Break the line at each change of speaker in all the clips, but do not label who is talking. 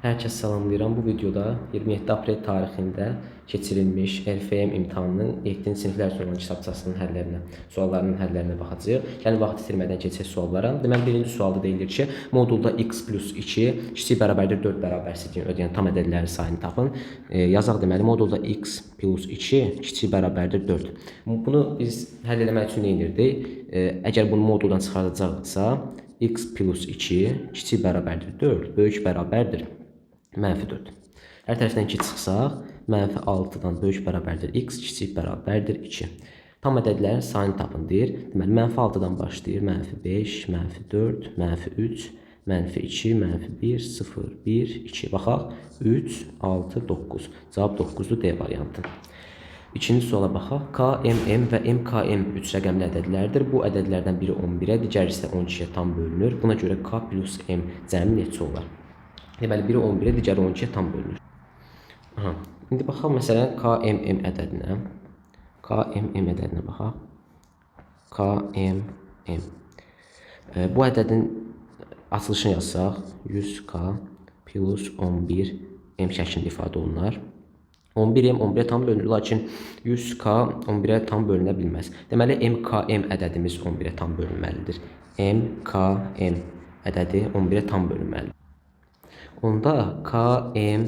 Hər kəs salamlayıram. Bu videoda 27 aprel tarixində keçirilmiş RFM imtahanının 7-ci siniflər üçün olan kitabçasının suallarının həllərinə baxacağıq. Yəni vaxt itirmədən keçək suallara. Deməli, birinci sualda deyilir ki, modulda x plus 2 kiçik bərabərdir 4 bərabərsiz ödəyən tam ədədlərin sayını tapın. Yazaq deməli, modulda x plus 2 kiçik bərabərdir 4. Bunu biz həll etmək üçün nə edirdik? Əgər bunu moduldan çıxardacaqsa, x plus 2 kiçik bərabərdir 4, böyük bərabərdir -4. Hər tərəfdən 2 çıxsaq, -6-dan böyük bərabərdir x, kiçik bərabərdir 2. Tam ədədlərin sayını tapın deyir. Deməli, -6-dan başlayır. -5, -4, -3, -2, -1, 0, 1, 2. Baxaq. 3, 6, 9. Cavab 9-dur D variantı. İkinci suala baxaq. K, M, M və MKM 3 rəqəmli ədədlərdir. Bu ədədlərdən biri 11-ə, digəri isə 12-yə tam bölünür. Buna görə K plus M cəmi neçə olar? Deməli, biri 11-ə, digəri 12-yə tam bölünür. İndi baxaq, məsələn, KMM ədədinə. KMM ədədinə baxaq. KMM. Bu ədədin açılışını yazsaq, 100K plus 11M şəklində ifadə olunar. 11M 11-ə tam bölünür, lakin 100K 11-ə tam bölünə bilməz. Deməli, MKM ədədimiz 11-ə tam bölünməlidir. MKM ədədi 11-ə tam bölünməlidir. Onda KMM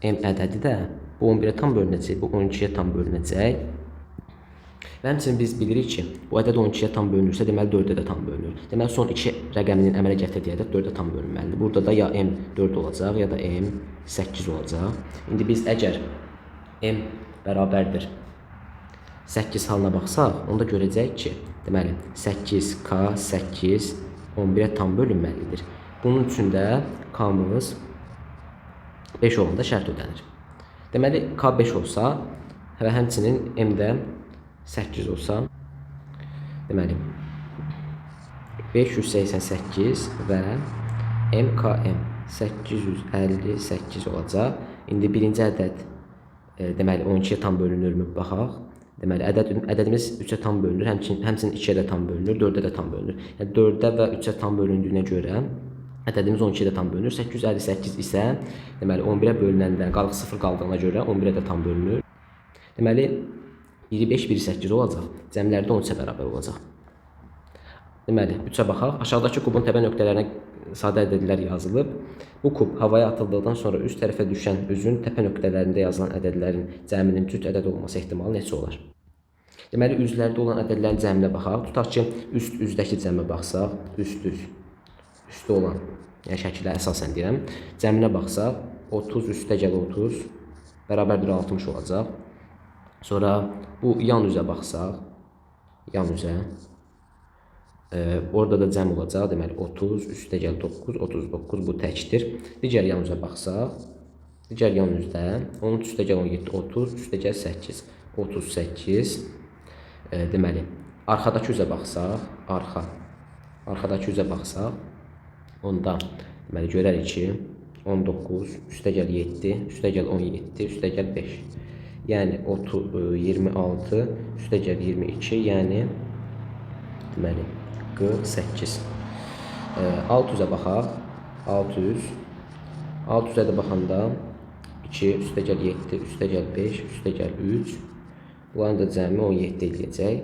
ədədi də bu 11-ə tam bölünəcək, bu 12-yə tam bölünəcək. Və həmçinin biz bilirik ki, bu ədəd 12-yə tam bölünürsə, deməli 4-ə də tam bölünür. Deməli, son 2 rəqəminin əmələ gətirdiyi ədəd 4-ə tam bölünməlidir. Burada da ya M 4 olacaq, ya da M 8 olacaq. İndi biz əgər M bərabərdir 8 halına baxsaq, onda görəcəyik ki, deməli 8K 8 11-ə tam bölünməlidir. Bunun üçün də K-mız 5 olanda şərt ödənir. Deməli, K 5 olsa və həmçinin M də 8 olsa, deməli 588 və MKM 858 olacaq. İndi birinci ədəd deməli 12-yə tam bölünürmü? Baxaq. Deməli, ədədimiz 3-ə tam bölünür, həmçinin 2-yə də tam bölünür, 4-ə də tam bölünür. Yəni 4-ə və 3-ə tam bölündüyünə görə ədədimiz 12-yə də tam bölünür. 858 isə deməli 11-ə bölünəndə qalıq 0 qaldığına görə 11-ə də tam bölünür. Deməli 1-i 5, 1-i 8 olacaq. Cəmlərdə 13-ə bərabər olacaq. Deməli 3-ə baxaq. Aşağıdakı kubun təpə nöqtələrinə sadə ədədlər yazılıb. Bu kub havaya atıldıqdan sonra üst tərəfə düşən üzün təpə nöqtələrində yazılan ədədlərin cəminin cüt ədəd olması ehtimalı neçə olar? Deməli üzlərdə olan ədədlərin cəminə baxaq. Tutaq ki, üzdəki cəmə baxsaq, üstdə olan, yəni şəkilə əsasən deyirəm, cəminə baxsaq, 30 üstə gəl 30 bərabərdir 60 olacaq. Sonra bu yan üzə baxsaq, yan üzə, orada da cəm olacaq, deməli 30 üstə gəl 9, 39 bu təkdir. Digər yan üzə baxsaq, digər yan üzdə 13 üstə gəl 17, 30 üstə gəl 8, 38. Deməli, arxadakı üzə baxsaq, arxadakı üzə baxsaq, onda deməli görərik ki, 19 üstə gəl 7, üstə gəl 17, üstə gəl 5. Yəni 26 üstə gəl 22, yəni deməli 48. 600-ə baxaq. 600-ə də baxanda 2 üstə gəl 7, üstə gəl 5, üstə gəl 3. Bunların da cəmi 17 eləyəcək.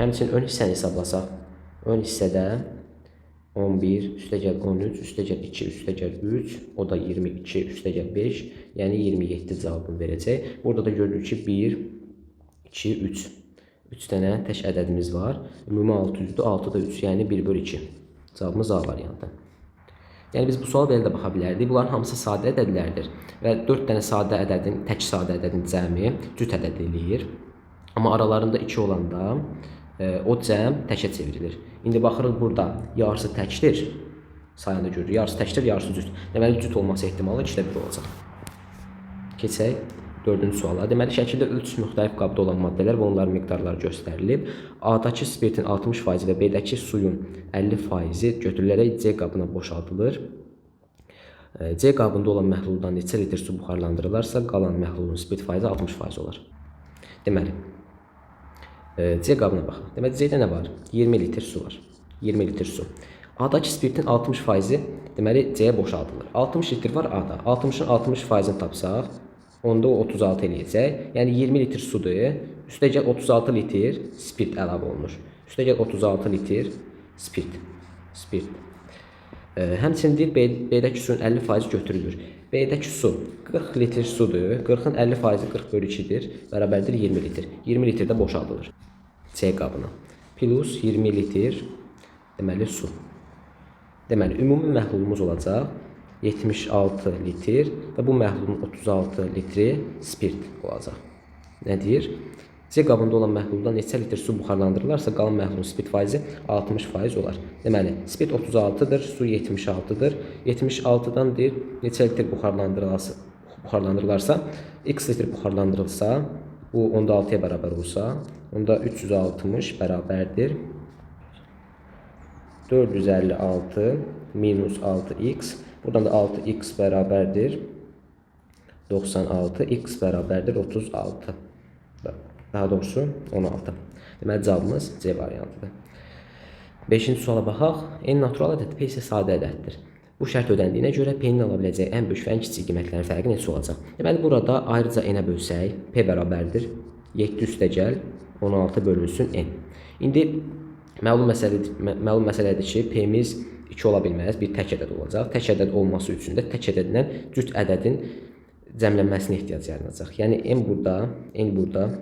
Həmçinin ön hissəni hesablasaq, ön hissədə 11 üstə gəl 13, üstə gəl 2, üstə gəl 3, o da 22 üstə gəl 5, yəni 27 cavabını verəcək. Burada da görürük ki, 1, 2, 3. 3 dənə tək ədədimiz var. Ümumi 600-dür, 6 da 3, yəni 1/2. Cavabımız A variantı. Yəni biz bu suala belə də baxa bilərdik. Bunların hamısı sadə ədədlərdir və 4 dənə sadə ədədin, tək sadə ədədin cəmi cüt ədəd eləyir. Amma aralarında 2 olanda o cəm təkə çevrilir. İndi baxırıq burada yarısı təkdir, sayında görürük. Yarısı təkdir, yarısı cüt. Deməli cüt olması ehtimalı 2-də 1 olacaq. Keçək 4-cü suala. Deməli şəkildə 3 müxtəlif qabda olan maddələr və onların miqdarları göstərilib. A-dakı spirtin 60% və B-dəki suyun 50% götürülərək C qabına boşaldılır. C qabında olan məhluldan neçə litr su buxarlandırılarsa, qalan məhlulun spirt faizi 60% olar. Deməli C qabına baxaq. Deməli, C-də nə var? 20 litr su var. 20 litr su. A-dakı spirtin 60% deməli C boşaldılır. 60 litr var A-da. 60-ın 60%-ni tapsaq, onda o 36 eləyəcək. Yəni 20 litr sudur. Üstəgəl 36 litr spirt əlavə olunur. Üstəgəl 36 litr spirt. Həmçinin deyir B'dəki suyun 50% götürülür. B'dəki su 40 litr sudur. 40-ın 50%-i 40/2-dir. Bərabərdir 20 litr. 20 litr də boşaldılır C qabına. Plus 20 litr deməli su. Deməli ümumi məhlulumuz olacaq 76 litr və bu məhlulun 36 litri spirt olacaq. Nədir? C qabında olan məhlulda neçə litr su buxarlandırılarsa qalan məhlulun spirt faizi 60% olar. Deməli, spirt 36-dır, su 76-dır. 76-dan deyir, neçə litr buxarlandırılarsa, x litr buxarlandırılsa, bu onda 6-ya bərabər olsa, onda 360 bərabərdir 456 minus 6x. Buradan da 6x bərabərdir 96, x bərabərdir 36. Daha doğrusu 16. Deməli cavabımız C variantıdır. 5-ci suala baxaq. N natural ədəd, P isə sadə ədəddir. Bu şərt ödəndiyinə görə P-nin ala biləcəyi ən böyük və ən kiçik qiymətlərin fərqi neçə olacaq? Deməli burada ayrıca N-ə bölsək, P bərabərdir 7 üstəgəl 16 bölünsün N. İndi məlum məsələdir ki, P-miz 2 ola bilməz, bir tək ədəd olacaq. Tək ədəd olması üçün də tək ədədlə cüt ədədin cəmlənməsinə ehtiyac yaranacaq. Yəni n burada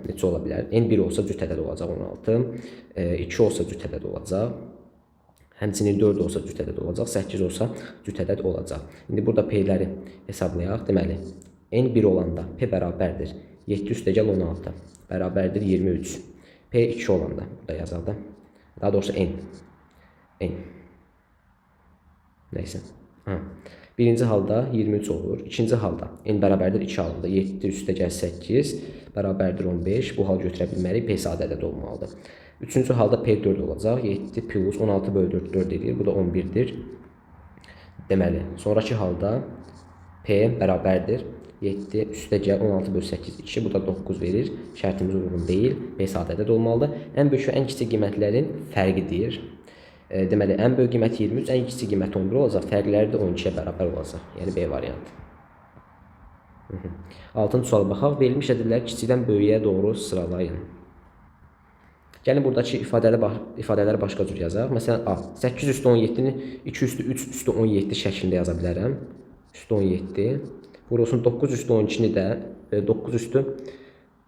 neçə ola bilər? N 1 olsa cüt ədəd olacaq 16, 2 olsa cüt ədəd olacaq. Həmçinin 4 olsa cüt ədəd olacaq, 8 olsa cüt ədəd olacaq. İndi burada P-ləri hesablayaq. Deməli, n 1 olanda P bərabərdir 7 üstəgəl 16 bərabərdir 23. P 2 olanda burada yazaq da. Daha doğrusu n. Neysə. Birinci halda 23 olur. İkinci halda n bərabərdir 2 halında 7 üstəgəl 8 bərabərdir 15. Bu hal götürə bilmərik. P sadə ədəd olmalıdır. Üçüncü halda P 4 olacaq. 7 plus 16 bölü 4 4 edir. Bu da 11'dir. Deməli, sonraki halda P bərabərdir 7 üstəgəl 16 bölü 8 2. Bu da 9 verir. Şərtimiz uyğun deyil. P sadə ədəd olmalıdır. Ən böyük və ən kiçik qiymətlərin fərqidir. Deməli, ən böyük qiymət 23, ən kiçik qiymət 11 olacaq. Fərqləri də 12-yə bərabər olacaq. Yəni B variantı. 6-cı suala baxaq. Verilmiş ədədləri kiçikdən böyüyə doğru sıralayın. Gəlin buradakı ifadələri başqa cür yazaq. Məsələn, A. 8 üstü 17-ni 2 üstü 3 üstü 17 şəklində yaza bilərəm. Üstü 17. Vurulsun 9 üstü 12-ni də 9 üstü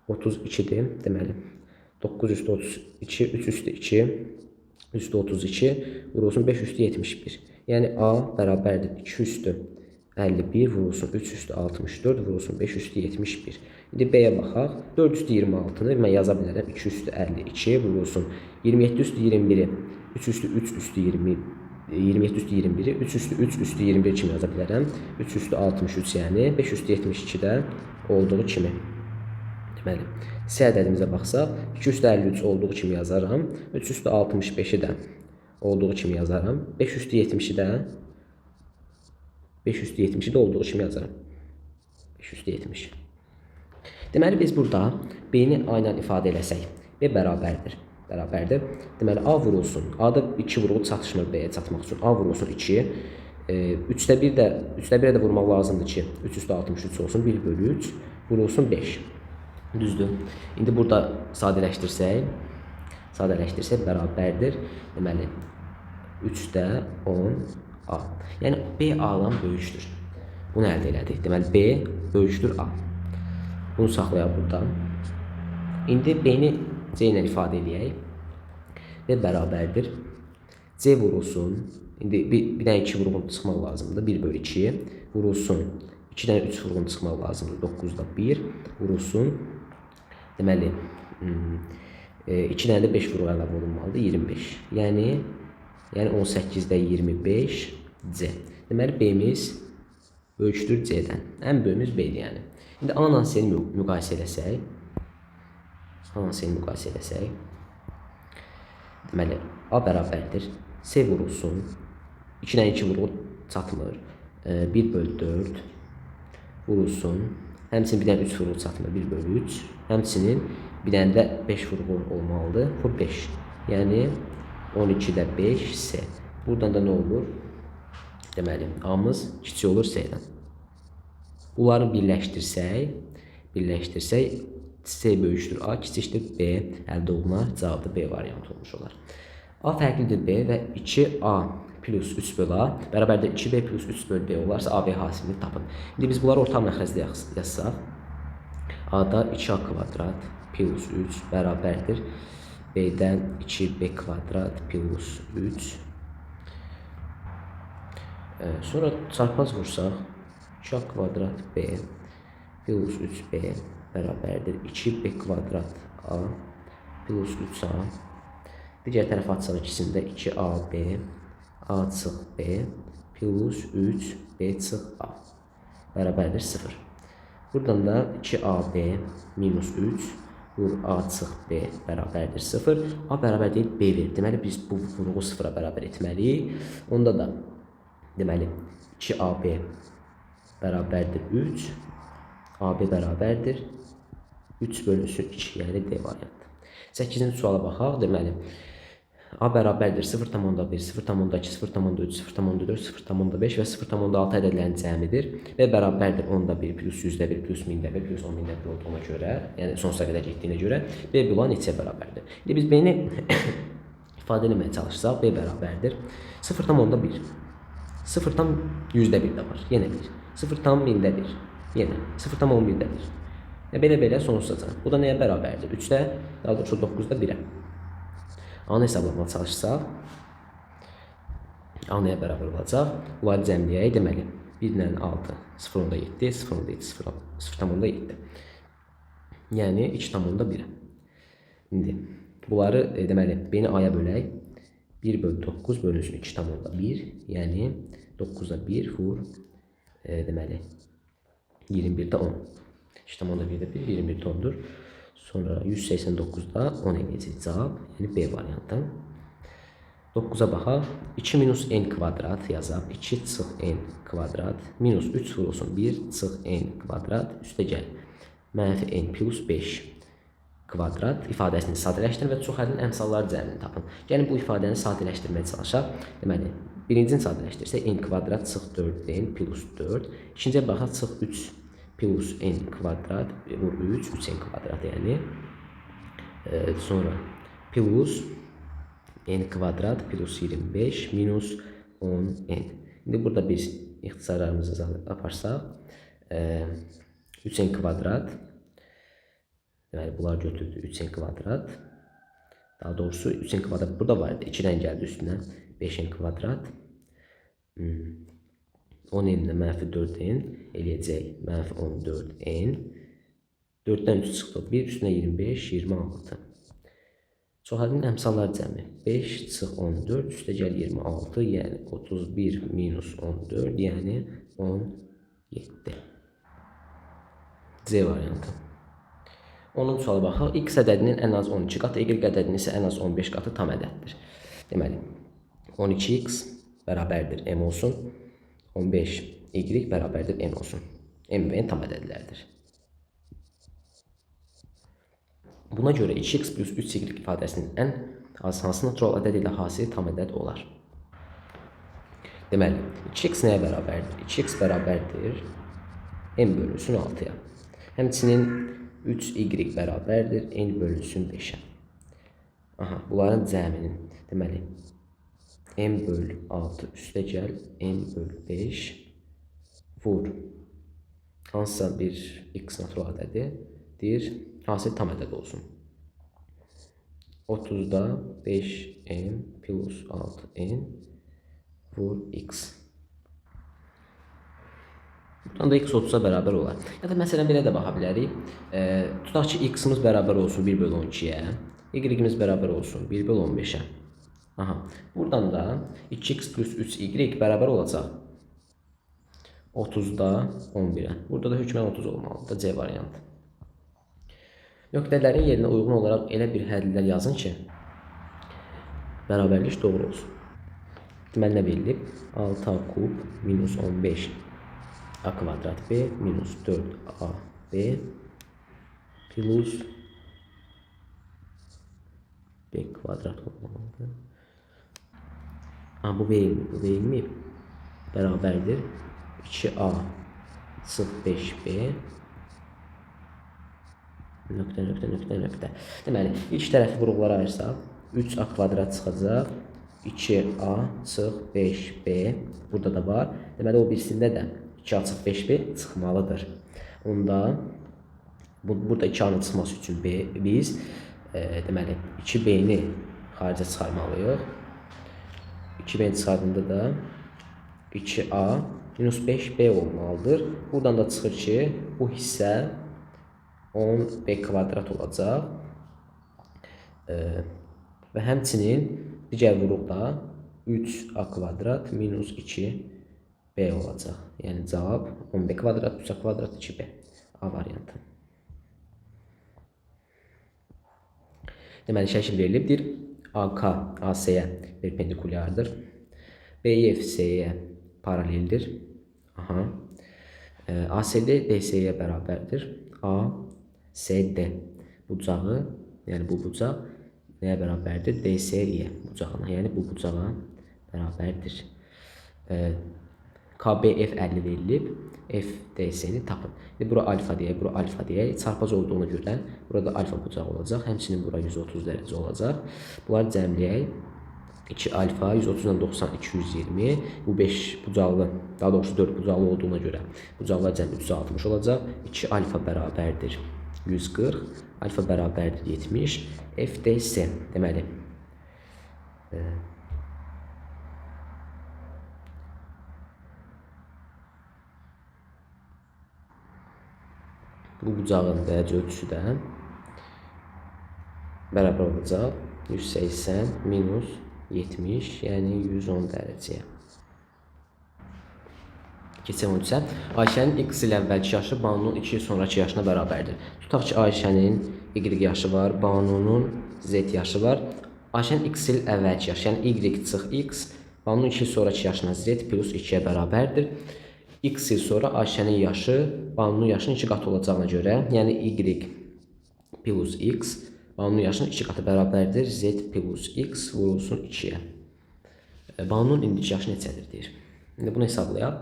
32-dir. Deməli, 9 üstü 32, 3 üstü 2 üstü 32 vurulsun 5 üstü 71. Yəni A bərabərdir 2 üstü 51 vurulsun 3 üstü 64 vurulsun 5 üstü 71. İndi B-yə baxaq. 4 üstü 26-nı mən yaza bilərəm. 2 üstü 52 vurulsun 27 üstü 21-i 3 üstü 3 üstü 20 27 üstü 21-i 3 üstü 3 üstü 21 kimi yaza bilərəm. 3 üstü 63 yəni 5 üstü 72-də olduğu kimi. Deməli, C ədədimizə baxsaq, 2 üstü 53 olduğu kimi yazaram. 3 üstü 65-i də olduğu kimi yazaram. 5 üstü 70-i də olduğu kimi yazaram. 5 üstü 70. Deməli, biz burada B-ni A ilə ifadə eləsək, B bərabərdir. Deməli, A vurulsun. A-da 2 vurğu çatışmır B-yə çatmaq üçün. A vurulsun 2. 3-də 1-ə də vurmaq lazımdır ki, 3 üstü 63 olsun. 1 bölü 3 vurulsun 5. Düzdür. İndi burada sadələşdirsək bərabərdir. Deməli, 3-də 10 A. Yəni, B A-dan böyükdür. Bunu əldə elədik. Deməli, B böyükdür A. Bunu saxlayaq burada. İndi B-ni C ilə ifadə edək. B bərabərdir. C vurulsun. İndi bir dənə 2 vurğun çıxmaq lazımdır. 1 bölü 2 vurulsun. 2 dənə 3 vurğun çıxmaq lazımdır. 9-da 1 vurulsun. Deməli, 2 dənə də 5 vurğu əlavə olunmalıdır. 25. Yəni 18-də 25 C. Deməli, B-miz böyükdür C-dən. Ən böyümüz B-dir yəni. İndi A-la C-ni müqayisə eləsək, deməli, A bərabərdir. C vurulsun. 2 dənə 2 vurğu çatmır. 1 bölü 4 vurulsun. Həmçinin bir dənə 3 vurğu çatmır. 1 bölü 3. Həmçinin bir dənə də 5 vurğu olmalıdır. Bu 5. Yəni 12-də 5 C. Buradan da nə olur? Deməli, A-mız kiçik olur C-dən. Bunları birləşdirsək, C böyükdür A, kiçikdir B əldə olunar. Cavabı B variantı olmuş olar. A fərqlidir B və 2A plus 3 bölü A bərabərdir 2B plus 3 bölü B olarsa AB hasilini tapın. İndi biz bunları orta məxrəcdə yazsaq, A-da 2A kvadrat plus 3 bərabərdir B-dən 2B kvadrat plus 3. Sonra çarpaz vursaq, 2A kvadrat B plus 3B bərabərdir 2B kvadrat A plus 3A. Digər tərəf açsaq ikisində 2AB A çıx B plus 3B çıx A bərabərdir 0. Buradan da 2AB minus 3 vur A çıx B bərabərdir 0. A bərabər deyil B verir. Deməli, biz bu vuruğu 0-a bərabər etməliyik. Onda da deməli 2AB bərabərdir 3. AB bərabərdir 3 bölünsün 2, yəni D variantı. 8-ci suala baxaq. Deməli, A bərabərdir 0,1, 0,2, 0,3, 0,4, 0,5 və 0,6 ədədlərin cəmidir. B bərabərdir 10,1 plus 100,1 plus 1000,1 plus 10,000,1 olduğuna görə, yəni sonsuza qədər getdiyinə görə B bula neçəyə bərabərdir? İndi biz B-ni ifadə etməyə çalışsaq, B bərabərdir 0,1. 0,100,1 də var, yenə 1. 0,1000,1, yenə 0,11,1. Belə sonsuza. Bu da nəyə bərabərdir? 3-də, daha doğrusu 9-da 1-ə. A-nı hesablamaya çalışsaq, A nəyə bərabər olacaq? Bunları cəmləyək. Deməli, 1 ilə 6, 0,7, 0,7, 0,7. Yəni, 2,1. İndi, bunları, deməli, B-ni A-ya bölək. 1 bölü 9 bölünsün 2,1. Yəni, 9-da 1 vur, deməli, 21-də 10. 2,1-də 1, 21-də 10-dur. Sonra 189-da 10 eləyəcək cavab, yəni B variantı. 9-a baxaq. 2 minus n kvadrat yazaq. 2 çıx n kvadrat minus 3 vurulsun 1 çıx n kvadrat üstə gəl. Mənfi n plus 5 kvadrat ifadəsini sadələşdirin və çox ədin əmsallar cəmini tapın. Gəlin bu ifadəni sadələşdirməyə çalışaq. Deməli, birincini sadələşdirsək n kvadrat çıx 4n plus 4. İkinciyə baxaq çıx 3 plus n kvadrat vur 3, 3n kvadrat yəni. Sonra plus n kvadrat plus 25 minus 10n. İndi burada biz ixtisarlarımızı aparsaq, 3n kvadrat, deməli bunlar götürdü 3n kvadrat. Daha doğrusu 3n kvadrat burada var idi. 2-dən gəldi üstünə 5n kvadrat. 10n-də mənfi 4n eləyəcək, mənfi 14n. 4-dən 3 çıxdı, 1 üstünə 25, 26. Çox ədin əmsallar cəmi. 5 çıx 14, üstə gəl 26, yəni 31 minus 14, yəni 17. C variantı. 10-cu suala baxaq. X ədədinin ən az 12 qatı, Y ədədinin isə ən az 15 qatı tam ədəddir. Deməli, 12x bərabərdir m olsun. 15 y bərabərdir n olsun. M və n tam ədədlərdir. Buna görə 2x plus 3y ifadəsinin ən az hansı natural ədəd ilə hasili tam ədəd olar? Deməli, 2x nəyə bərabərdir? 2x bərabərdir n bölünsün 6-ya. Həmçinin 3y bərabərdir n bölünsün 5-ə. Bunların cəminin, deməli, m bölü 6 üstə gəl, m bölü 5 vur. Hansısa bir x natural ədədidir, hasil tam ədəd olsun. 30-da 5m plus 6n vur x. Buradan da x 30-a bərabər olar. Ya da məsələn belə də baxa bilərik. Tutaq ki, x-imiz bərabər olsun 1 bölü 12-yə, y-imiz bərabər olsun 1 bölü 15-ə. Buradan da 2x plus 3y bərabər olacaq 30-da 11-ə. Burada da hökmən 30 olmalıdır, C variantı. Nöqtələrin yerinə uyğun olaraq elə bir hədlər yazın ki, bərabərlik doğru olsun. Deməli, nə verilib? 6a kub minus 15a kvadrat b minus 4ab plus b kvadrat olmalıdır. Bu verilməyib. bərabərdir 2A çıx 5B nöqtə. Deməli, ilk tərəfi vuruqlara ayırsaq, 3A kvadrat çıxacaq, 2A çıx 5B burada da var. Deməli, o birisində də 2A çıx 5B çıxmalıdır. Onda burada 2A-nın çıxması üçün biz deməli 2B-ni xaricə çıxarmalıyıq. 2B-ni çıxardığında da 2A minus 5B olmalıdır. Buradan da çıxır ki, bu hissə 10B kvadrat olacaq. Və həmçinin digər vuruqda 3A kvadrat minus 2B olacaq. Yəni cavab 10B kvadrat, 3A kvadrat, 2B. A variantı. Deməli, şəkil verilibdir. AK AC-yə perpendikulyardır. BF C-yə paraleldir. ACD DC-yə bərabərdir. ACD bucağı, yəni bu bucaq nəyə bərabərdir? DC-yə bucağına, yəni bu bucağa bərabərdir. KBF əldə verilib. FDC-ni tapın. Bura alfa deyək, bura alfa deyək. Çarpaz olduğuna görə burada alfa bucağı olacaq. Həmçinin bura 130 dərəcə olacaq. Bunları cəmləyək. 2 alfa 130-dan 90 220. Bu 5 bucaqlı, daha doğrusu 4 bucaqlı olduğuna görə bucaqlar cəmi 360 olacaq. 2 alfa bərabərdir 140. Alfa bərabərdir 70. FDC deməli bu bucağın dərəcə ölçüsü də bərabər olacaq 180 minus 70, yəni 110 dərəcəyə. Keçək 13-ə. Ayşənin x il əvvəlki yaşı Banunun 2 il sonraki yaşına bərabərdir. Tutaq ki, Ayşənin y yaşı var, Banunun z yaşı var. Ayşənin x il əvvəlki yaşı, yəni y çıx x, Banunun 2 il sonraki yaşına z plus 2-yə bərabərdir. X il sonra Ayşənin yaşı Banunun yaşının 2 qatı olacağına görə, yəni y plus x Banunun yaşının 2 qatı bərabərdir z plus x vurulsun 2-yə. Banunun indiki yaşı neçədir deyir. İndi bunu hesablayaq.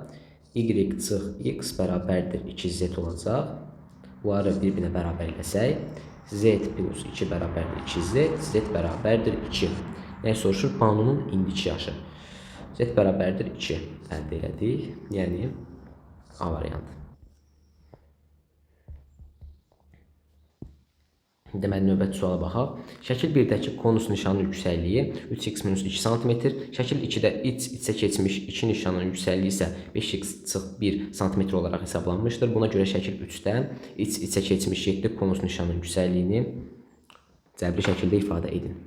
Y çıx x bərabərdir 2z olacaq. Bunları bir-birinə bərabər eləsək, z plus 2 bərabərdir 2z, z bərabərdir 2. Yəni soruşur Banunun indiki yaşı. Z bərabərdir 2 əldə elədik. Yəni A variantı. Deməli, növbəti suala baxaq. Şəkil 1-dəki konus nişanın yüksəkliyi 3x minus 2 cm. Şəkil 2-də iç-içə keçmiş 2 nişanın yüksəkliyi isə 5x çıx 1 cm olaraq hesablanmışdır. Buna görə şəkil 3-də iç-içə keçmiş 7 konus nişanın yüksəkliyini cəbri şəkildə ifadə edin.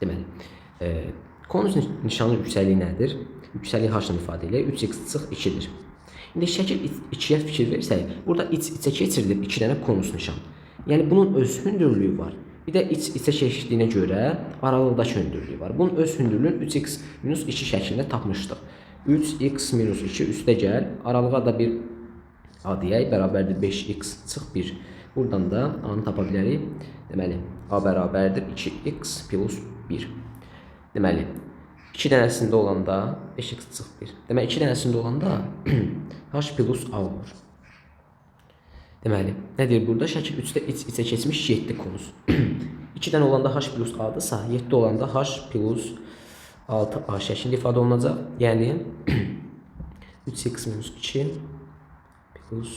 Deməli, konus nişanın yüksəkliyi nədir? Yüksəkliyi h-ını ifadə edək. 3x çıx 2-dir. İndi şəkil 2-yə fikir versək, burada iç-içə keçirilib 2 dənə konus nişan. Yəni bunun öz hündürlüyü var. Bir də iç-içə keçdiyinə görə aralıqdakı hündürlüyü var. Bunun öz hündürlüyünü 3x minus 2 şəklində tapmışdıq. 3x minus 2 üstə gəl. Aralığa da bir a deyək, bərabərdir 5x çıx 1. Buradan da a-nı tapa bilərik. Deməli, a bərabərdir 2x plus 1. Deməli, 2 dənəsində olanda 5x çıx 1. Deməli, 2 dənəsində olanda h plus a olur. Deməli, nə deyir burada? Şəkil 3-də iç-içə keçmiş 7 konus. 2 dənə olanda h plus a-dırsa, 7 olanda h plus 6a şəklində ifadə olunacaq. Yəni 3x minus 2 plus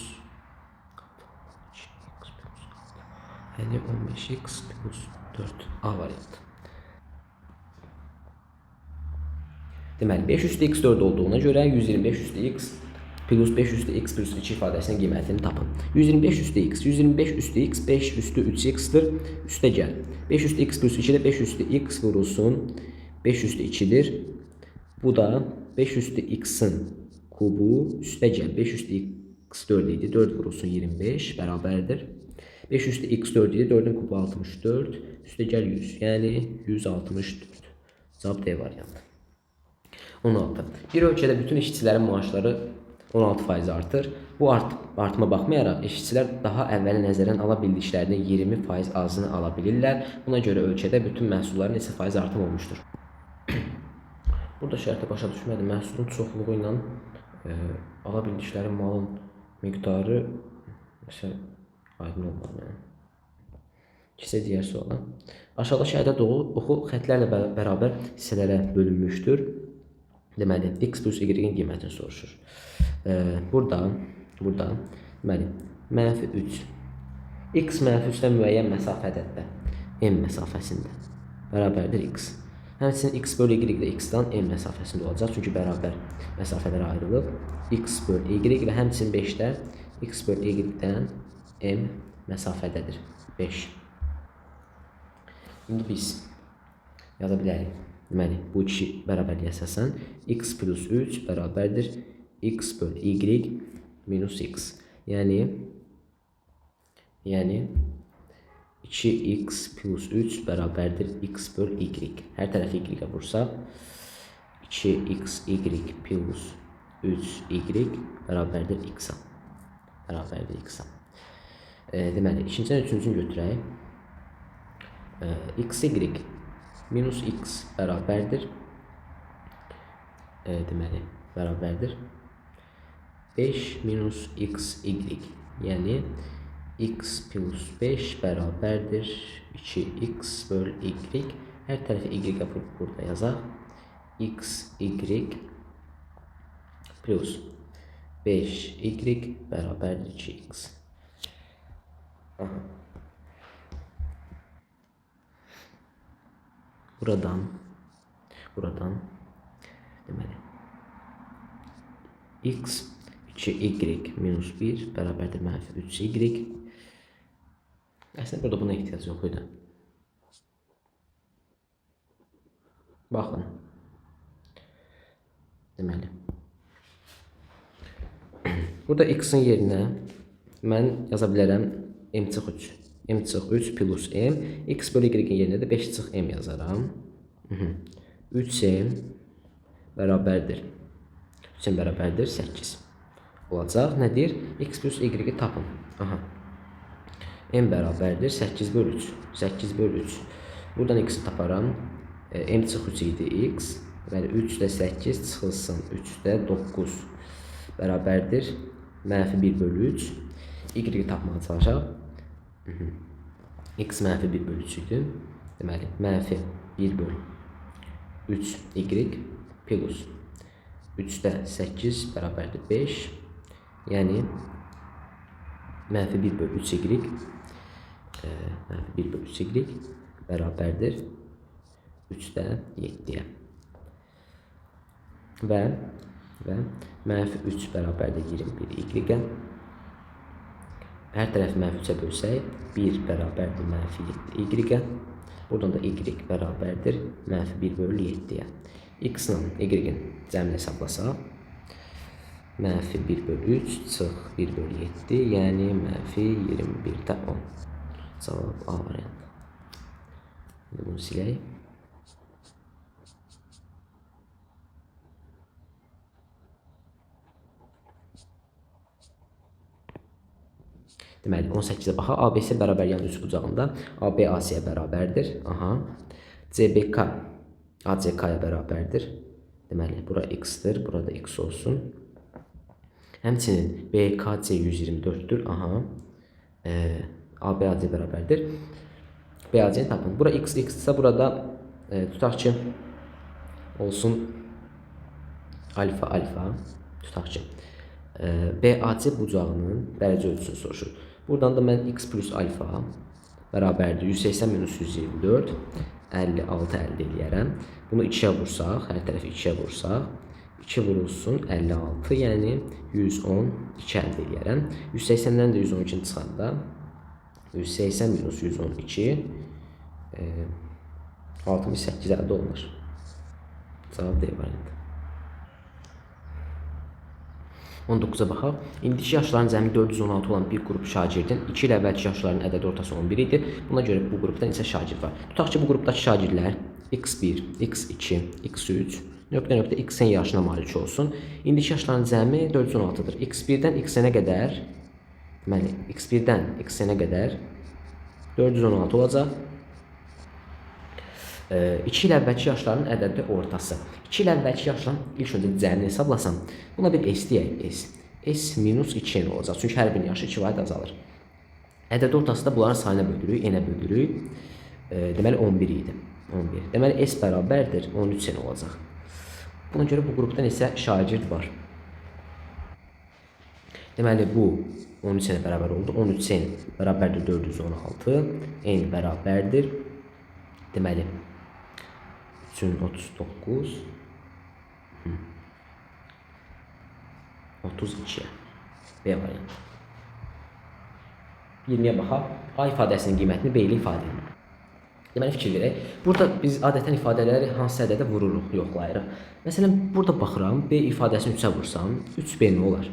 2x plus 6. Yəni 15x plus 4 a variantı. Deməli, 5 üstü x 4 olduğuna görə 125 üstü x plus 5 üstü x plus 2 ifadəsinin qiymətini tapın. 125 üstü x, 125 üstü x 5 üstü 3x-dir. Üstə gəl. 5 üstü x plus 2 də 5 üstü x vurulsun 5 üstü 2-dir. Bu da 5 üstü x-in kubu. Üstə gəl. 5 üstü x 4 idi. 4 vurulsun 25 bərabərdir. 5 üstü x 4 idi. 4-ün kubu 64. Üstə gəl 100. Yəni 164. Cavab D variantı. 16. Bir ölkədə bütün işçilərin maaşları 16% artır. Bu artma baxmayaraq işçilər daha əvvəl nəzərən ala bildiklərinin 20% azını ala bilirlər. Buna görə ölkədə bütün məhsulların neçə faiz artım olmuşdur? Burada şərti başa düşmədim. Məhsulun çoxluğu ilə ala bildikləri malın miqdarı məsələn aydın olmalı mənim. İkisi digər suala. Aşağıdakı ədəd oxu xətlərlə bərabər hissələrə bölünmüşdür. Deməli, x plus y-in qiymətini soruşur. Burada deməli, -3. X -3-də müəyyən məsafədədir. M məsafəsində bərabərdir x. Həmçinin x bölü y də x-dan m məsafəsində olacaq. Çünki bərabər məsafələrə ayrılıb. X bölü y və həmçinin 5-də x bölü y-dən m məsafədədir. 5. İndi biz yaza bilərik. Deməli, bu iki bərabərliyə əsasən x plus 3 bərabərdir x bölü y minus x. Yəni 2x plus 3 bərabərdir x bölü y. Hər tərəfi y-ə vursaq 2xy plus 3y bərabərdir x-a. Deməli, ikincidən üçüncünü götürək. xy minus x bərabərdir. Deməli, bərabərdir 5 minus xy. Yəni x plus 5 bərabərdir 2x bölü y. Hər tərəfi y-ə burada yazaq. xy plus 5y bərabərdir 2x. Buradan deməli x 2y minus 1 bərabərdir -3y. Əslində burada buna ehtiyac yox idi. Baxın. Deməli. Burada x-in yerinə mən yaza bilərəm m-3. m-3 plus m. X bölü y-in yerinə də 5-m yazaram. 3m bərabərdir 8 olacaq. Nədir? X plus y-i tapın. M bərabərdir 8 bölü 3. 8 bölü 3. Buradan x-i taparam. M çıx 3 idi x. Bəli, 3-də 8 çıxılsın. 3-də 9 bərabərdir. -1 bölü 3. Y-i tapmağa çalışaq. X -1 bölü 3 idi. Deməli, -1 bölü 3 y plus 3-də 8 bərabərdir 5. Yəni, -1 bölü 3 y -1 bölü 3 y bərabərdir 3-də 7-yə. Və -3 bərabərdir 21 y-ə. Hər tərəfi -3-ə bölsək, 1 bərabərdir -7 y-ə. Buradan da y bərabərdir -1 bölü 7-yə. X-la y-in cəmini hesablasaq, -1 bölü 3 çıx 1 bölü 7, yəni -21-də 10. Cavab A variantı. Bunu silək. Deməli, 18-ə baxaq. ABC bərabər yan üç bucağında AB AC-yə bərabərdir. CBK ACK-ya bərabərdir. Deməli, bura x-dir, burada x olsun. Həmçinin BKC 124-dür. ABAC bərabərdir. BAC-ni tapın. Bura x-dirsə, burada tutaq ki, olsun alfa. Tutaq ki, BAC bucağının dərəcə ölçüsünü soruşur. Buradan da mən x plus alfa bərabərdir 180 minus 124, 56 əldə eləyərəm. Bunu 2-yə vursaq, hər tərəfi 2-yə vursaq, 2 vurulsun 56, yəni 112 əldə eləyərəm. 180-dən də 112-ni çıxanda 180 minus 112 68 əldə olunur. Cavab D variantı. 19-a baxaq. İndiki yaşların cəmi 416 olan bir qrup şagirdin 2 il əvvəlki yaşların ədədi ortası 11 idi. Buna görə bu qrupda neçə şagird var? Tutaq ki, bu qrupdakı şagirdlər x1, x2, x3, nöqtə x-in yaşına malik olsun. İndiki yaşların cəmi 416-dır. x1-dən x-nə qədər, deməli, x1-dən x-nə qədər 416 olacaq. 2 il əvvəlki yaşların ədədi ortası. 2 il əvvəlki yaşların ilk öncə cəmini hesablasam, buna bir s deyək, s. S minus 2n olacaq. Çünki hər birinin yaşı 2 vayd azalır. Ədəd ortası da bunların sayına bölürük, n-ə bölürük. Deməli 11 idi. 11. Deməli s bərabərdir 13n olacaq. Buna görə bu qrupda neçə şagird var? Deməli bu 13n bərabər oldu. 13n bərabərdir 416. N bərabərdir. Deməli 3-ün 39 32. B variantı. 20-yə baxaq. A ifadəsinin qiymətini B ilə ifadə edilir. Deməli fikir verək. Burada biz adətən ifadələri hansı ədədə vururuq, yoxlayırıq. Məsələn, burada baxıram, B ifadəsini 3-ə vursam, 3B nə olar?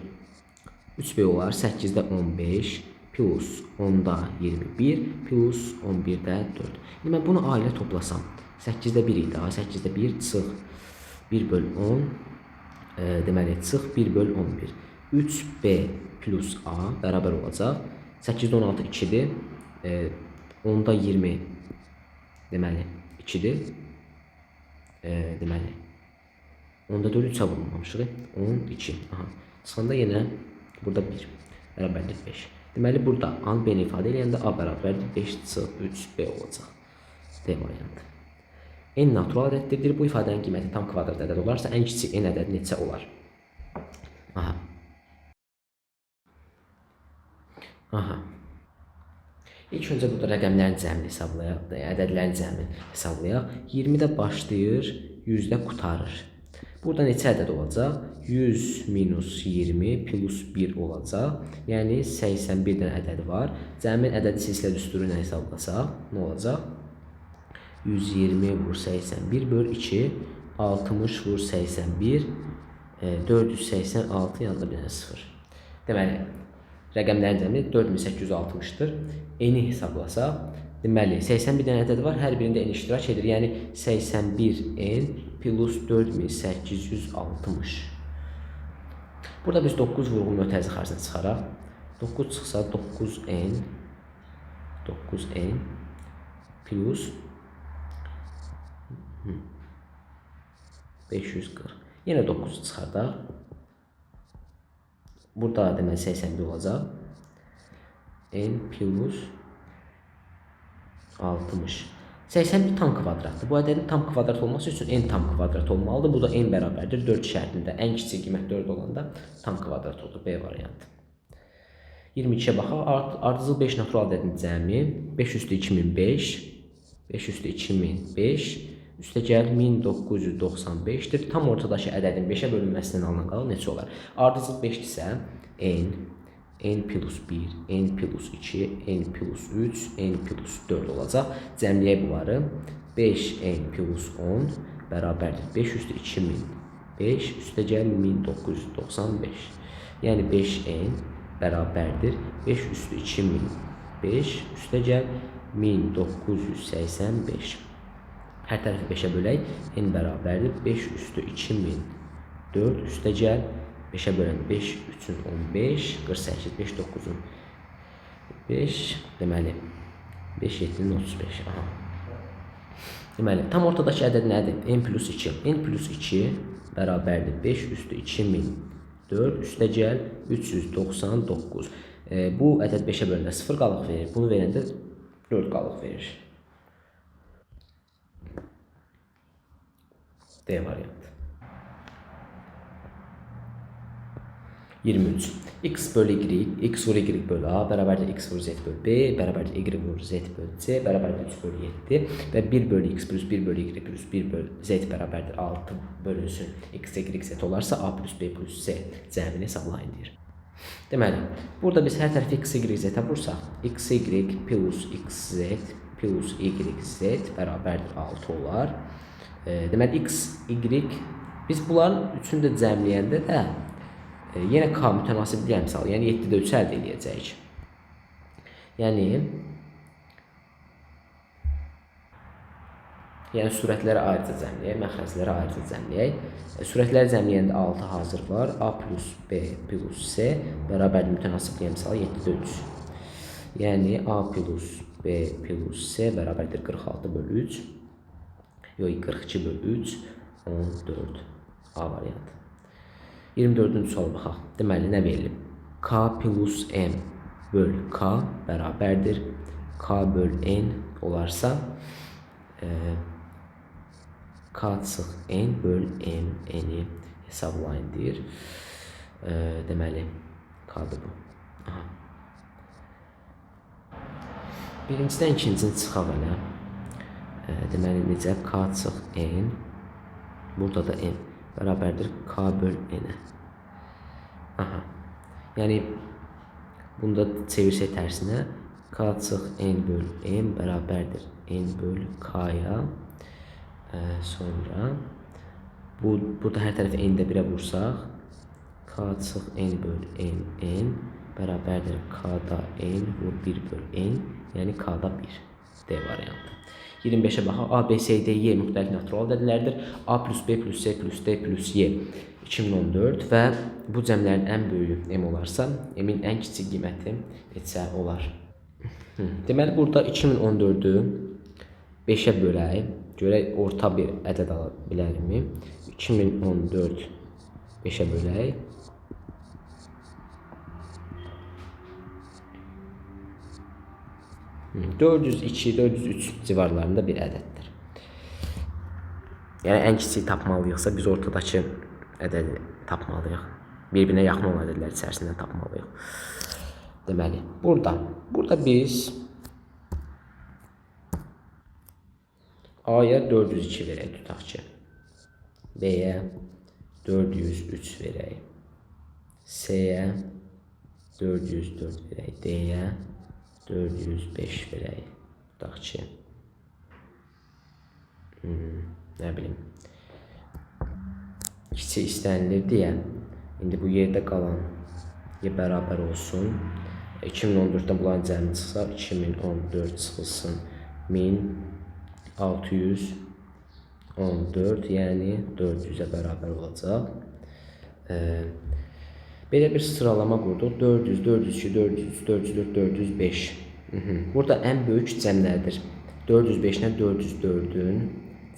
3B olar 8-də 15 plus 10-da 21 plus 11-də 4. İndi mən bunu A ilə toplasam, 8-də 1 idi, 8-də 1 çıx 1 böl 10, deməli çıx 1 böl 11. 3B plus A bərabər olacaq. 8-də 16 2-dir, 10-da 20 deməli 2-dir, deməli 10-da 4 3-ə vurulmamışıq, 12. Aha. Çıxanda yenə burada 1 bərabərdir 5. Deməli burada A-nı B-ni ifadə edəndə A bərabərdir 5 çıx 3B olacaq. D variantı. N natural ədəddir. Bu ifadənin qiyməti tam kvadrat ədəd olarsa, ən kiçik n ədədi neçə olar? Aha. Aha. İlk öncə burada rəqəmlərin cəmini hesablayaq, ədədlərin cəmini hesablayaq. 20-də başlayır, 100-də qutarır. Burada neçə ədəd olacaq? 100 minus 20 plus 1 olacaq. Yəni 81 dənə ədədi var. Cəmin ədədi silsilə düsturu ilə hesablasaq, nə olacaq? 120 vur 81 böl 2, 60 vur 81, 486 yanında bir dənə 0. Deməli, rəqəmlərin cəmi 4860-dır. N-i hesablasaq, deməli 81 dənə ədəd var, hər birində n iştirak edir. Yəni 81n plus 4860. Burada biz 9 vurğun mötərizə xaricində çıxaraq. 9 çıxsa 9n plus 540. Yenə 9 çıxardaq. Burada deməli 81 olacaq. N plus 60. 81 tam kvadratdır. Bu ədədin tam kvadrat olması üçün n tam kvadrat olmalıdır. Bu da n bərabərdir 4 şərtində. Ən kiçik qiymət 4 olanda tam kvadrat olur. B variantı. 22-yə baxaq. Ardıcıl 5 natural ədədin cəmi 5 üstü 2005, 5 üstü 2005, üstə gəl 1995-dir. Tam ortadakı ədədin 5-ə bölünməsindən alınan qalan neçə olar? Ardıcıl 5-dirsə n plus 1, n plus 2, n plus 3, n plus 4 olacaq. Cəmləyək bunları. 5n plus 10 bərabərdir 5 üstü 2005, üstə gəl 1995. Yəni 5n bərabərdir 5 üstü 2005, üstə gəl 1985. Hər tərəfi 5-ə bölək. N bərabərdir 5 üstü 2004, üstə gəl 5-ə bölən 5 3-ün 15, 48, 5 9-un 5, deməli 5 7-nin 35. Aha. Deməli, tam ortadakı ədəd nədir? N plus 2. N plus 2 bərabərdir 5 üstü 2004, üstə gəl 399. Bu ədəd 5-ə bölündə 0 qalıq verir. Bunu verəndə 4 qalıq verir. D variantı. 23. X bölü y, x vur y bölü a bərabərdir x vur z bölü b, bərabərdir y vur z bölü c, bərabərdir 3 bölü 7 və 1 bölü x plus 1 bölü y plus 1 bölü z bərabərdir 6 bölünsün x, y, z olarsa a plus b plus c cəmini hesablayın deyir. Deməli, burada biz hər tərəfi x, y, z-ə vursaq, x, y plus x, z plus y, z bərabərdir 6 olar. Deməli, x, y, biz bunların üçünü də cəmləyəndə də yenə k mütənasibliyi əmsalı, yəni 7-də 3 əldə edəcəyik. Yəni sürətləri ayrıca cəmləyək, məxrəcləri ayrıca cəmləyək. Sürətləri cəmləyəndə 6 hazır var. A plus B plus C bərabərdir mütənasibliyi əmsalı 7-də 3. Yəni A plus B plus C bərabərdir 46 bölü 3. Yox, 42 böl 3, 14. A variantı. 24-cü suala baxaq. Deməli, nə verilib? K plus M böl K bərabərdir. K böl N olarsa, K çıx N böl M, N-i hesablayın deyir. Deməli, K-dır bu. Aha. Birincidən ikincini çıxaq elə. Deməli, necə? K çıx N, burada da N bərabərdir K böl N-ə. Aha. Yəni, bunda çevirsək tərsinə, K çıx N böl M bərabərdir N böl K-ya. Sonra, burada hər tərəfi N-də 1-ə vursaq, K çıx N böl N, N bərabərdir K-da N vur 1 böl N, yəni K-da 1. D variantı. 25-ə baxaq. A, B, C, D, Y müxtəlif natural ədədlərdir. A plus B plus C plus D plus Y 2014 və bu cəmlərin ən böyüyü M olarsa, M-in ən kiçik qiyməti neçə olar? Deməli, burada 2014-ü 5-ə bölək. Görək, orta bir ədəd ala bilərmi? 2014 5-ə bölək. Hmm, 402, 403 civarlarında bir ədəddir. Yəni, ən kiçik tapmalıyıqsa, biz ortadakı ədədi tapmalıyıq. Bir-birinə yaxın olan ədədlər içərisindən tapmalıyıq. Deməli, burada biz A-ya 402 verək, tutaq ki. B-yə 403 verək. C-yə 404 verək. D-yə 405 verək. Tutaq ki. Nə bilim. Kiçik istənilir deyə. İndi bu yerdə qalan Y bərabər olsun. 2014-dən bunların cəmi çıxsa, 2014 çıxılsın 1614, yəni 400-ə bərabər olacaq. Belə bir sıralama qurduq. 400, 402, 403, 404, 405. Burada ən böyük cəmlərdir. 405-lə 404-ün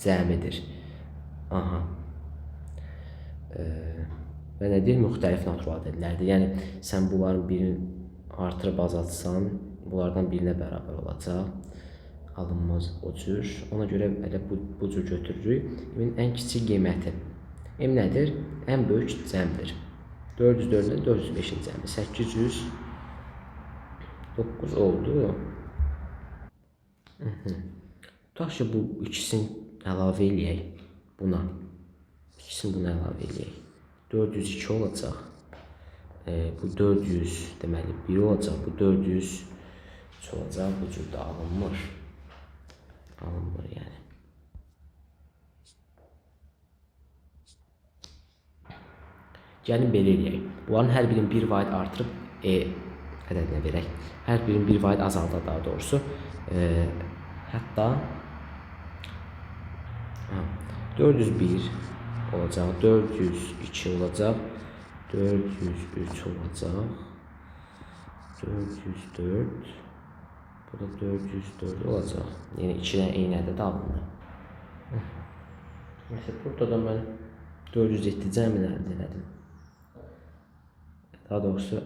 cəmidir. Aha. Və nə deyir? Müxtəlif natural ədədlərdir. Yəni, sən bunların birini artırıb azaltsan, bunlardan birinə bərabər olacaq. Alınmaz o cür. Ona görə elə bu cür götürürük. M-in ən kiçik qiyməti. M nədir? Ən böyük cəmdir. 404-lə 405-in cəmi. 809 oldu. Tutaq ki, bu ikisini əlavə eləyək buna. İkisini buna əlavə eləyək. 402 olacaq. Bu 400 deməli 1 olacaq. Bu 400 olacaq. Bu cür də alınmır. Alınmır yəni. Gəlin belə eləyək. Bunların hər birini 1 vaid artırıb E ədədinə verək. Hər birini 1 vaid azaldaq daha doğrusu. Hətta 401 olacaq, 402 olacaq, 403 olacaq, 404, bu da 404 olacaq. Yəni 2-dən eyni ədəd alınır. Mesela burada da mən 407 cəmini əldə elədim. Daha doğrusu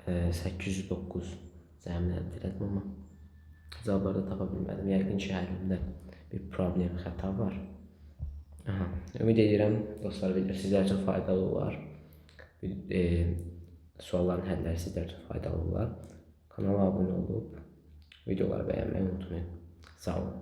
809 cəmini əldə elədim, amma cavabları tapa bilmədim. Yəqin ki, həlimdə bir problem, xəta var. Ümid edirəm, dostlar, video sizlər üçün faydalı olar. Sualların həlləri sizlər üçün faydalı olar. Kanala abunə olub, videoları bəyənməyi unutmayın. Sağ olun.